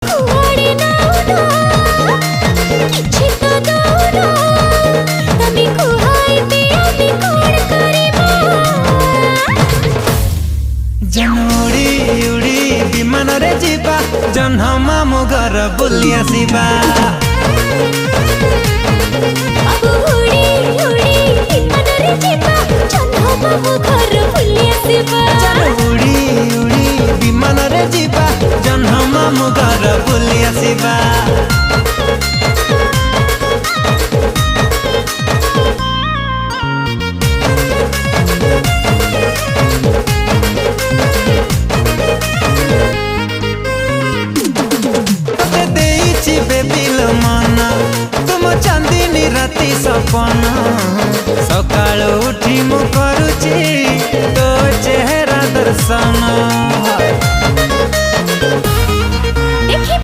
कुआड़े नाउना किछि तो दौना तमे कुहाई पे आमी कोण करिबा जनोड़ी उड़ी विमान रे जीवा जन्ह मामु घर बुली आसीबा बाबू उड़ी उड़ी विमान रे जीवा जन्ह मामु घर बुली आसीबा उड़ी उड़ी विमान रे जीवा जन्ह मामु घर बुली आसीबा चांदनी राती सपना सकाल उठी मु करुची तो चेहरा दर्शन